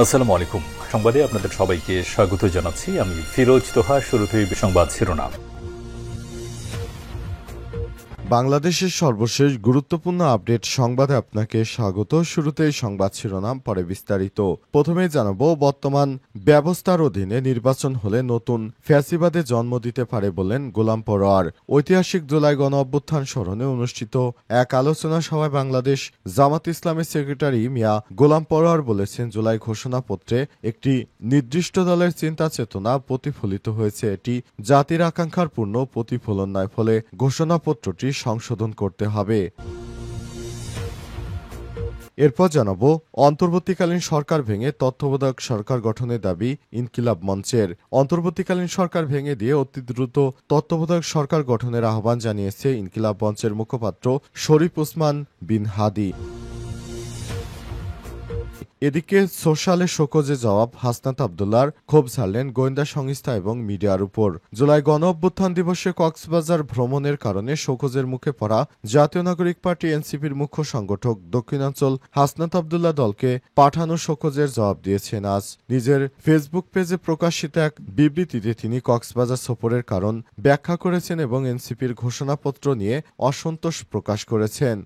আসসালামু আলাইকুম। সংবাদে আপনাদের সবাইকে স্বাগত জানাচ্ছি। আমি ফিরোজ তোহা। শুরুতেই সংবাদ শিরোনাম। বাংলাদেশের সর্বশেষ গুরুত্বপূর্ণ আপডেট সংবাদে আপনাকে স্বাগত। শুরুতেই সংবাদ শিরোনাম, পরে বিস্তারিত। প্রথমেই জানাবো, বর্তমান ব্যবস্থার অধীনে নির্বাচন হলে নতুন ফ্যাসিবাদে জন্ম দিতে পারে বললেন গোলাম পরোয়ার। ঐতিহাসিক জুলাই গণ অভ্যুত্থান স্মরণে অনুষ্ঠিত এক আলোচনা সভায় বাংলাদেশ জামাত ইসলামের সেক্রেটারি মিয়া গোলাম পরোয়ার বলেছেন, জুলাই ঘোষণাপত্রে একটি নির্দিষ্ট দলের চিন্তা চেতনা প্রতিফলিত হয়েছে। এটি জাতির আকাঙ্ক্ষার পূর্ণ প্রতিফলন নয়, ফলে ঘোষণাপত্রটি সংশোধন করতে হবে। এরপর জানাবো, অন্তর্বর্তীকালীন সরকার ভেঙে তত্ত্বাবধায়ক সরকার গঠনের দাবি ইনকিলাব মঞ্চের। অন্তর্বর্তীকালীন সরকার ভেঙে দিয়ে অতি দ্রুত তত্ত্বাবধায়ক সরকার গঠনের আহ্বান জানিয়েছে ইনকিলাব মঞ্চের মুখপাত্র শরীফ ওসমান বিন হাদি। এদিকে সোশ্যালে শোকজে জবাব হাসনাত আবদুল্লাহর ক্ষোভ ঝাড়লেন গোয়েন্দা সংস্থা এবং মিডিয়ার উপর। জুলাই গণ অভ্যুত্থান দিবসে কক্সবাজার ভ্রমণের কারণে শোকজের মুখে পড়া জাতীয় নাগরিক পার্টি এনসিপির মুখ্য সংগঠক দক্ষিণাঞ্চল হাসনাত আবদুল্লাহ দলকে পাঠানো শোকজের জবাব দিয়েছেন আজ। নিজের ফেসবুক পেজে প্রকাশিত এক বিবৃতিতে তিনি কক্সবাজার সফরের কারণ ব্যাখ্যা করেছেন এবং এনসিপির ঘোষণাপত্র নিয়ে অসন্তোষ প্রকাশ করেছেন।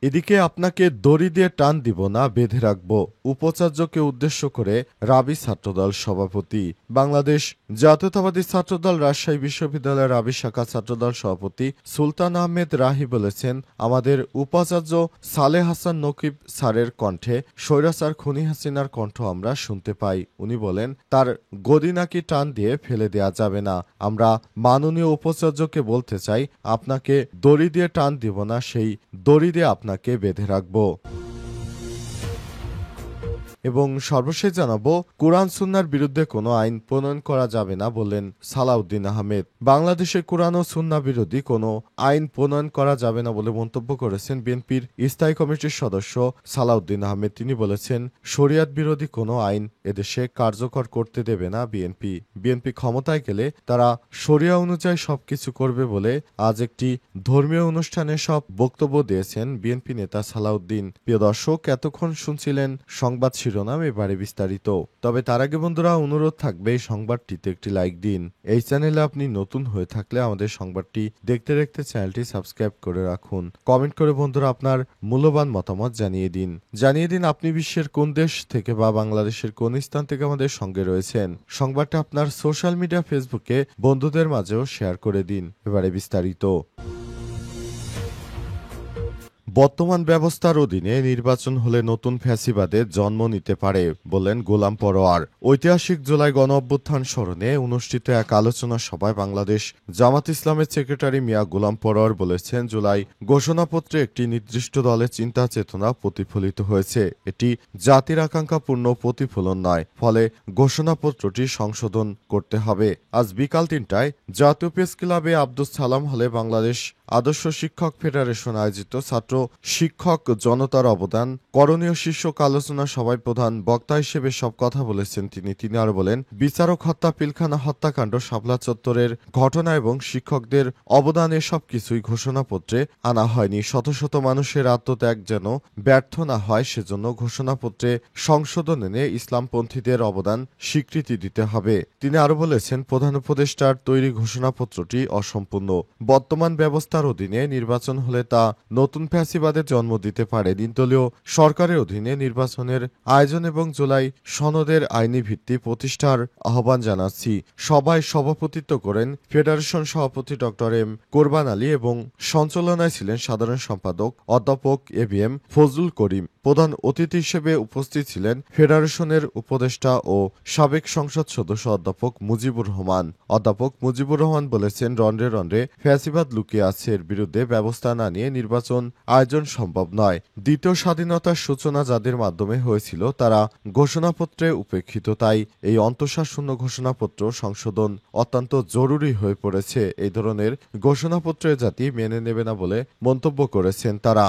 এদিকে আপনাকে দড়ি দিয়ে টান দিব না, বেঁধে রাখব, উপাচার্যকে উদ্দেশ্য করে রাবি ছাত্রদল সভাপতি। বাংলাদেশ জাতীয়তাবাদী ছাত্রদল রাজশাহী বিশ্ববিদ্যালয়ের রাবি শাখা ছাত্রদল সভাপতি সুলতান আহমেদ রাহি বলেছেন, আমাদের উপাচার্য সালেহ হাসান নকিব স্যারের কণ্ঠে স্বৈরাচার খুনি হাসিনার কণ্ঠ আমরা শুনতে পাই। উনি বলেন, তার গদি নাকি টান দিয়ে ফেলে দেয়া যাবে না। আমরা মাননীয় উপাচার্যকে বলতে চাই, আপনাকে দড়ি দিয়ে টান দিব না, সেই দড়ি দিয়ে আপনাকে বেঁধে রাখব। এবং সর্বশেষ জানাবো, কোরআন সুন্নার বিরুদ্ধে কোনো আইন প্রণয়ন করা যাবে না বললেন সালাউদ্দিন আহমেদ। বাংলাদেশে কোরআন ও সুন্না বিরোধী কোনো আইন প্রণয়ন করা যাবে না বলে মন্তব্য করেছেন বিএনপির স্থায়ী কমিটির সদস্য সালাউদ্দিন আহমেদ। তিনি বলেছেন, শরিয়াত বিরোধী কোনো আইন এদেশে কার্যকর করতে দেবে না বিএনপি। বিএনপি ক্ষমতায় গেলে তারা শরিয়া অনুযায়ী সবকিছু করবে বলে আজ একটি ধর্মীয় অনুষ্ঠানে সব বক্তব্য দিয়েছেন বিএনপি নেতা সালাউদ্দিন। প্রিয় দর্শক, এতক্ষণ শুনছিলেন সংবাদ শিরোনাম, এবারে বিস্তারিত। তবে তার আগে বন্ধুরা, অনুরোধ থাকবে এই সংবাদটিতে একটি লাইক দিন। এই চ্যানেলে আপনি নতুন হয়ে থাকলে আমাদের সংবাদটি দেখতে দেখতে চ্যানেলটি সাবস্ক্রাইব করে রাখুন। কমেন্ট করে বন্ধুরা আপনার মূল্যবান মতামত জানিয়ে দিন আপনি বিশ্বের কোন দেশ থেকে বা বাংলাদেশের কোন স্থান থেকে আমাদের সঙ্গে রয়েছেন। সংবাদটা আপনার সোশ্যাল মিডিয়া ফেসবুকে বন্ধুদের মাঝেও শেয়ার করে দিন। এবারে বিস্তারিত। বর্তমান ব্যবস্থার অধীনে নির্বাচন হলে নতুন ফ্যাসিবাদের জন্ম নিতে পারে বললেন গোলাম পরোয়ার। ঐতিহাসিক জুলাই গণ অভ্যুত্থান স্মরণে অনুষ্ঠিত এক আলোচনা সভায় বাংলাদেশ জামাত ইসলামের সেক্রেটারি মিয়া গোলাম পরোয়ার বলেছেন, জুলাই ঘোষণাপত্রে একটি নির্দিষ্ট দলের চিন্তা চেতনা প্রতিফলিত হয়েছে। এটি জাতির আকাঙ্ক্ষা পূর্ণ প্রতিফলন নয়, ফলে ঘোষণাপত্রটি সংশোধন করতে হবে। আজ বিকাল ৩টায় জাতীয় প্রেস ক্লাবে আব্দুস সালাম হলে বাংলাদেশ আদর্শ শিক্ষক ফেডারেশন আয়োজিত ছাত্র শিক্ষক জনতার অবদান করণীয় শীর্ষক আলোচনা সভায় প্রধান বক্তা হিসেবে সব কথা বলেছেন তিনি আরো বলেন, বিচারক হত্যা, পিলখানা হত্যাকাণ্ড, শাপলা চত্বরের ঘটনা এবং শিক্ষকদের অবদান এসব কিছুই ঘোষণাপত্রে আনা হয়নি। শত শত মানুষের আত্মত্যাগ যেন ব্যর্থ না হয়, সেজন্য ঘোষণাপত্রে সংশোধন এনে ইসলামপন্থীদের অবদান স্বীকৃতি দিতে হবে। তিনি আরো বলেছেন, প্রধান উপদেষ্টার তৈরি ঘোষণাপত্রটি অসম্পূর্ণ। বর্তমান ব্যবস্থার অধীনে নির্বাচন হলে তা নতুন ফ্যাসিবাদের জন্ম দিতে পারে। নির্দলীয় সরকারের অধীনে নির্বাচনের আয়োজন এবং জুলাই সনদের আইনি ভিত্তি প্রতিষ্ঠার আহ্বান জানাচ্ছি। সভায় সভাপতিত্ব করেন ফেডারেশন সভাপতি ডক্টর এম কোরবান আলী এবং সঞ্চালনায় ছিলেন সাধারণ সম্পাদক অধ্যাপক এবিএম ফজলুল করিম। প্রধান অতিথি হিসেবে উপস্থিত ছিলেন ফেডারেশনের উপদেষ্টা ও সাবেক সংসদ সদস্য অধ্যাপক মুজিবুর রহমান। অধ্যাপক মুজিবুর রহমান বলেছেন, রন্ধ্রে রন্ধ্রে ফ্যাসিবাদ লুকিয়ে আছে, এর বিরুদ্ধে ব্যবস্থা না নিয়ে নির্বাচন আয়োজন সম্ভব নয়। দ্বিতীয় স্বাধীনতার সূচনা যাদের মাধ্যমে হয়েছিল তারা ঘোষণাপত্রে উপেক্ষিত, তাই এই অন্তঃসারশূন্য ঘোষণাপত্র সংশোধন অত্যন্ত জরুরি হয়ে পড়েছে। এই ধরনের ঘোষণাপত্রে জাতি মেনে নেবে না বলে মন্তব্য করেছেন তারা।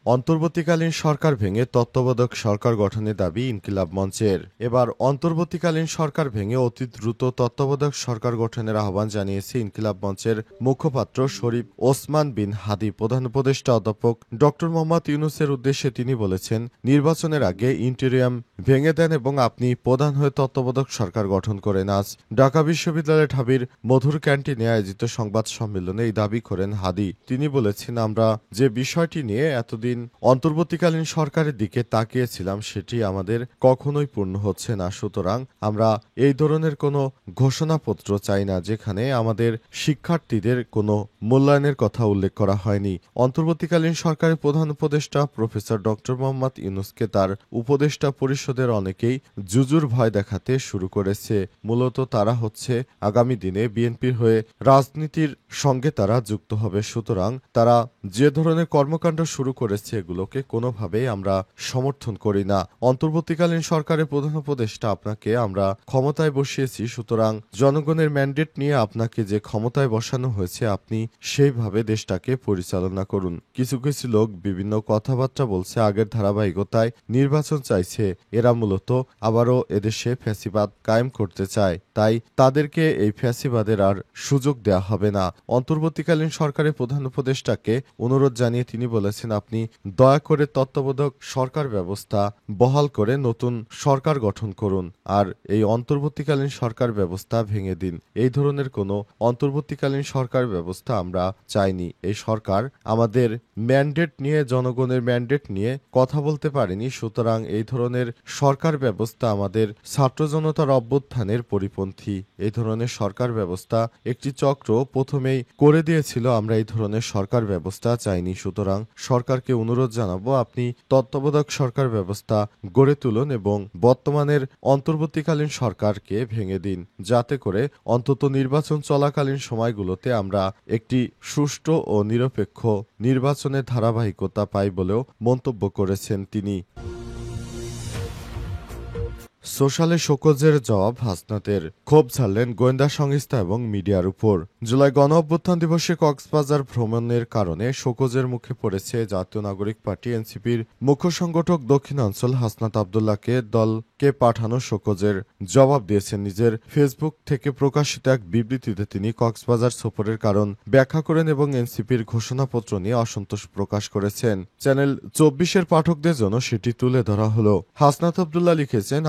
অন্তর্বর্তীকালীন সরকার ভেঙে তত্ত্বাবধায়ক সরকার গঠনের দাবি ইনকিলাব মঞ্চের। এবার অন্তর্বর্তীকালীন সরকার ভেঙে অতি দ্রুত তত্ত্বাবধায়ক সরকার গঠনের আহ্বান জানিয়েছে ইনকিলাব মঞ্চের মুখপাত্র শরীফ ওসমান বিন হাদি। প্রধান উপদেষ্টা অধ্যাপক ড মোহাম্মদ ইউনূসের উদ্দেশ্যে তিনি বলেছেন, নির্বাচনের আগে ইন্টেরিয়াম ভেঙে দেন এবং আপনি প্রধান হয়ে তত্ত্বাবধায়ক সরকার গঠন করেন। আজ ঢাকা বিশ্ববিদ্যালয়ের ঢাবির মধুর ক্যান্টিনে আয়োজিত সংবাদ সম্মেলনে এই দাবি করেন হাদি। তিনি বলেছেন, আমরা যে বিষয়টি নিয়ে এতদিন অন্তর্বর্তীকালীন সরকারের দিকে তাকিয়েছিলাম সেটি আমাদের কখনোই পূর্ণ হচ্ছে না। সুতরাং আমরা এই ধরনের কোনো ঘোষণাপত্র চাই না যেখানে আমাদের শিক্ষার্থীদের কোনো মূল্যায়নের কথা উল্লেখ করা হয়নি। অন্তর্বর্তীকালীন সরকারের প্রধান উপদেষ্টা প্রফেসর ড মোহাম্মদ ইউনূসকে তার উপদেষ্টা পরিষদের অনেকেই জুজুর ভয় দেখাতে শুরু করেছে। মূলত তারা হচ্ছে আগামী দিনে বিএনপির হয়ে রাজনীতির সঙ্গে তারা যুক্ত হবে। সুতরাং তারা যে ধরনের কর্মকাণ্ড শুরু করেছে এগুলোকে কোনোভাবেই আমরা সমর্থন করি না। অন্তর্বর্তীকালীন সরকারের প্রধান উপদেষ্টা, আপনাকে আমরা ক্ষমতায় বসিয়েছি, সুতরাং জনগণের ম্যান্ডেট নিয়ে আপনাকে যে ক্ষমতায় বসানো হয়েছে আপনি সেইভাবে দেশটাকে পরিচালনা করুন। কিছু কিছু লোক বিভিন্ন কথাবার্তা বলছে, আগের ধারাবাহিকতায় নির্বাচন চাইছে। এরা মূলত আবারও এদেশে ফ্যাসিবাদ কায়েম করতে চায়, তাই তাদেরকে এই ফ্যাসিবাদের আর সুযোগ দেয়া হবে না। অন্তর্বর্তীকালীন সরকারের প্রধান উপদেষ্টাকে অনুরোধ জানিয়ে তিনি বলেছেন, আপনি দয়া করে তত্ত্বাবধায়ক সরকার ব্যবস্থা বহাল করে নতুন সরকার গঠন করুন আর এই অন্তর্বর্তীকালীন সরকার ব্যবস্থা ভেঙে দিন। এই ধরনের কোনো অন্তর্বর্তীকালীন সরকার ব্যবস্থা আমরা চাইনি। এই সরকার আমাদের ম্যান্ডেট নিয়ে, জনগণের ম্যান্ডেট নিয়ে কথা বলতে পারেনি। সুতরাং এই ধরনের সরকার ব্যবস্থা আমাদের ছাত্র জনতার অভ্যুত্থানের পরিপন্থী। এই ধরনের সরকার ব্যবস্থা একটি চক্র প্রথমেই করে দিয়েছিল। আমরা এই ধরনের সরকার ব্যবস্থা চাইনি। সুতরাং সরকারকে অনুরোধ জানাবো, আপনি তত্ত্বাবধায়ক সরকার ব্যবস্থা গড়ে তুলুন এবং বর্তমানের অন্তর্বর্তীকালীন সরকারকে ভেঙে দিন, যাতে করে অন্তত নির্বাচন চলাকালীন সময়গুলোতে আমরা একটি সুষ্ঠু ও নিরপেক্ষ নির্বাচনের ধারাবাহিকতা পাই বলেও মন্তব্য করেছেন তিনি। সোশ্যালে শোকজের জবাব হাসনাতের। ক্ষোভ ঝাড়লেন গোয়েন্দা সংস্থা এবং মিডিয়ার উপর। জুলাই গণ অভ্যুত্থান দিবসে কক্সবাজার ভ্রমণের কারণে শোকজের মুখে পড়েছে জাতীয় নাগরিক পার্টি এনসিপির মুখ্য সংগঠক দক্ষিণাঞ্চল হাসনাত আব্দুল্লাহকে দলকে পাঠানো শোকজের জবাব দিয়েছেন। নিজের ফেসবুক থেকে প্রকাশিত এক বিবৃতিতে তিনি কক্সবাজার সফরের কারণ ব্যাখ্যা করেন এবং এনসিপির ঘোষণাপত্র নিয়ে অসন্তোষ প্রকাশ করেছেন। চ্যানেল ২৪-এর পাঠকদের জন্য সেটি তুলে ধরা হলো। হাসনাত আব্দুল্লাহ লিখেছেন,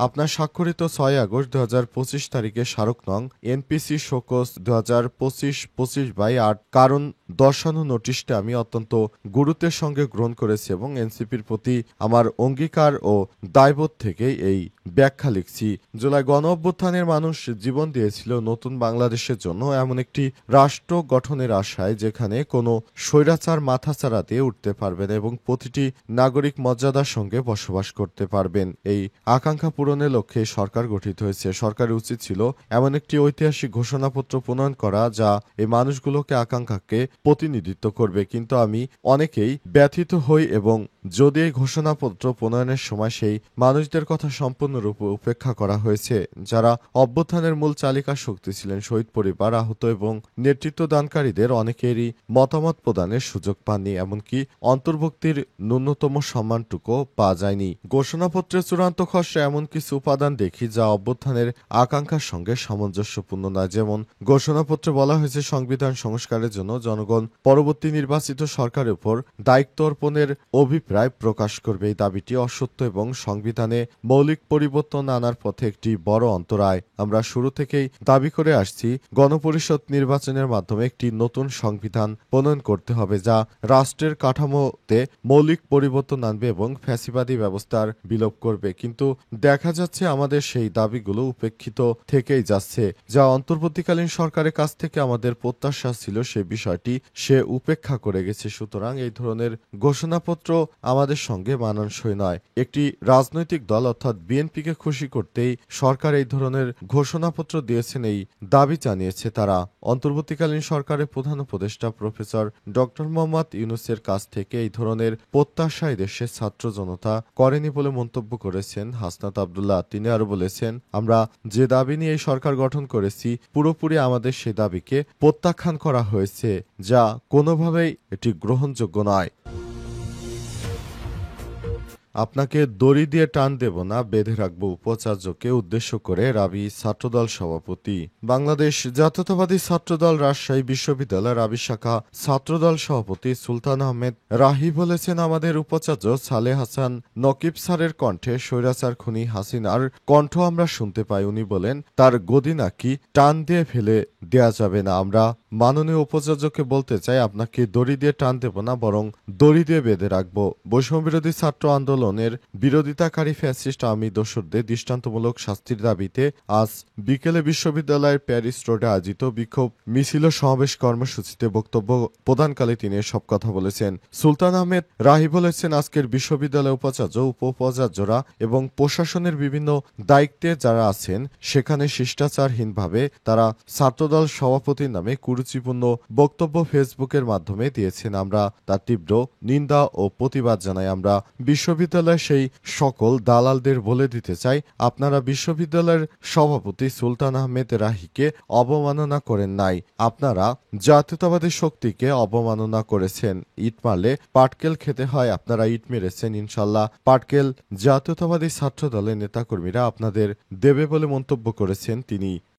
আপনার স্বাক্ষরিত ৬ আগস্ট ২০২৫ তারিখে স্মারক নং এনপিসি শোকজ ২০২৫/৮ কারণ দর্শানো নোটিশটা আমি অত্যন্ত গুরুত্বের সঙ্গে গ্রহণ করেছি এবং এনসিপির প্রতি আমার অঙ্গীকার ও দায়বোধ থেকে এই ব্যাখ্যা লিখছি। জুলাই গণ অভ্যুত্থানের মানুষ জীবন দিয়েছিল নতুন বাংলাদেশের জন্য, এমন একটি রাষ্ট্র গঠনের আশায় যেখানে কোনো স্বৈরাচার মাথাচাড়া দিয়ে উঠতে পারবেন এবং প্রতিটি নাগরিক মর্যাদার সঙ্গে বসবাস করতে পারবেন। এই আকাঙ্ক্ষা পূরণের লক্ষ্যে সরকার গঠিত হয়েছে। সরকারের উচিত ছিল এমন একটি ঐতিহাসিক ঘোষণাপত্র প্রণয়ন করা যা এই মানুষগুলোকে আকাঙ্ক্ষাকে প্রতিনিধিত্ব করবে। কিন্তু আমি অনেকেই ব্যথিত হই এবং যদি এই ঘোষণাপত্র প্রণয়নের সময় সেই মানুষদের কথা সম্পূর্ণরূপে উপেক্ষা করা হয়েছে যারা অভ্যুত্থানের মূল চালিকা শক্তি ছিলেন, শহীদ পরিবার, আহত এবং নেতৃত্বদানকারীদের অনেকেরই মতামত প্রদানের সুযোগ পাননি, এমনকি অন্তর্ভুক্তির ন্যূনতম সম্মানটুকু পাওয়া যায়নি। ঘোষণাপত্রের চূড়ান্ত খসড়া এমন কিছু উপাদান দেখি যা অভ্যুত্থানের আকাঙ্ক্ষার সঙ্গে সামঞ্জস্যপূর্ণ নয়। যেমন ঘোষণাপত্রে বলা হয়েছে সংবিধান সংস্কারের জন্য জনগণ পরবর্তী নির্বাচিত সরকারের উপর দায়িত্ব অর্পণের অভিপ্রায় প্রকাশ করবে। এই দাবিটি অসত্য এবং সংবিধানে মৌলিক পরিবর্তন আনার পথে একটি বড় অন্তরায়। আমরা শুরু থেকেই দাবি করে আসছি, গণপরিষদ নির্বাচনের মাধ্যমে একটি নতুন সংবিধান প্রণয়ন করতে হবে যা রাষ্ট্রের কাঠামোতে মৌলিক পরিবর্তন আনবে এবং ফ্যাসিবাদী ব্যবস্থার বিলোপ করবে। কিন্তু দেখা যাচ্ছে আমাদের সেই দাবিগুলো উপেক্ষিত থেকেই যাচ্ছে। যা অন্তর্বর্তীকালীন সরকারের কাছ থেকে আমাদের প্রত্যাশা ছিল সে বিষয়টি সে উপেক্ষা করে গেছে। সুতরাং এই ধরনের ঘোষণাপত্র আমাদের সঙ্গে মানানসই নয়। একটি রাজনৈতিক দল অর্থাৎ বিএনপিকে খুশি করতেই সরকার এই ধরনের ঘোষণাপত্র দিয়েছেন, এই দাবি জানিয়েছে তারা। অন্তর্বর্তীকালীন সরকারের প্রধান উপদেষ্টা প্রফেসর ড মোহাম্মদ ইউনূসের কাছ থেকে এই ধরনের প্রত্যাশা দেশের ছাত্র জনতা করেনি বলে মন্তব্য করেছেন হাসনাত আব্দুল্লাহ। তিনি আরো বলেছেন, আমরা যে দাবি নিয়ে এই সরকার গঠন করেছি পুরোপুরি আমাদের সে দাবিকে প্রত্যাখ্যান করা হয়েছে, যা কোনোভাবেই এটি গ্রহণযোগ্য নয়। আপনাকে দড়ি দিয়ে টান দেব না, বেঁধে রাখবো উপাচার্যকে উদ্দেশ্য করে রাবি ছাত্রদল সভাপতি। বাংলাদেশ জাতীয়তাবাদী ছাত্রদল রাজশাহী বিশ্ববিদ্যালয় রাবি শাখা ছাত্রদল সভাপতি সুলতান আহমেদ রাহি বলেছেন, আমাদের উপাচার্য সালেহ হাসান নকিব স্যারের কণ্ঠে স্বৈরাচার খুনি হাসিনার কণ্ঠ আমরা শুনতে পাই। উনি বলেন, তার গদি নাকি টান দিয়ে ফেলে দেয়া যাবে না। আমরা মাননীয় উপাচার্যকে বলতে চাই, আপনাকে দড়ি দিয়ে টান দেব না, বরং দড়ি দিয়ে বেঁধে রাখবো। বৈষম্যবিরোধী ছাত্র আন্দোলনের বিরোধিতাকারী ফ্যাসিস্ট আওয়ামী দোসরদের দৃষ্টান্তমূলক শাস্তির দাবিতে আজ বিকেলে বিশ্ববিদ্যালয়ের প্যারিস রোডে আয়োজিত বিক্ষোভ মিছিল ও সমাবেশ কর্মসূচিতে বক্তব্য প্রদানকালে তিনি এসব কথা বলেছেন। সুলতান আহমেদ রাহি বলেছেন, আজকের বিশ্ববিদ্যালয় উপাচার্য, উপাচার্যরা এবং প্রশাসনের বিভিন্ন দায়িত্বে যারা আছেন সেখানে শিষ্টাচারহীনভাবে তারা ছাত্রদল সভাপতির নামে কুরুচিপূর্ণ বক্তব্য ফেসবুকের মাধ্যমে দিয়েছেন। আমরা তার তীব্র নিন্দা ও প্রতিবাদ জানাই। আমরা বিশ্ববিদ্যালয়ের সেই সকল দালালদের বলে দিতে চাই, আপনারা বিশ্ববিদ্যালয়ের সভাপতি সুলতান আহমেদ রাহিকে অবমাননা করেন নাই, আপনারা জাতীয়তাবাদী শক্তিকে অবমাননা করেছেন। ইট মারলে পাটকেল খেতে হয়, আপনারা ইট মেরেছেন, ইনশাল্লাহ পাটকেল জাতীয়তাবাদী ছাত্র দলের নেতাকর্মীরা আপনাদের দেবে বলে মন্তব্য করেছেন তিনি।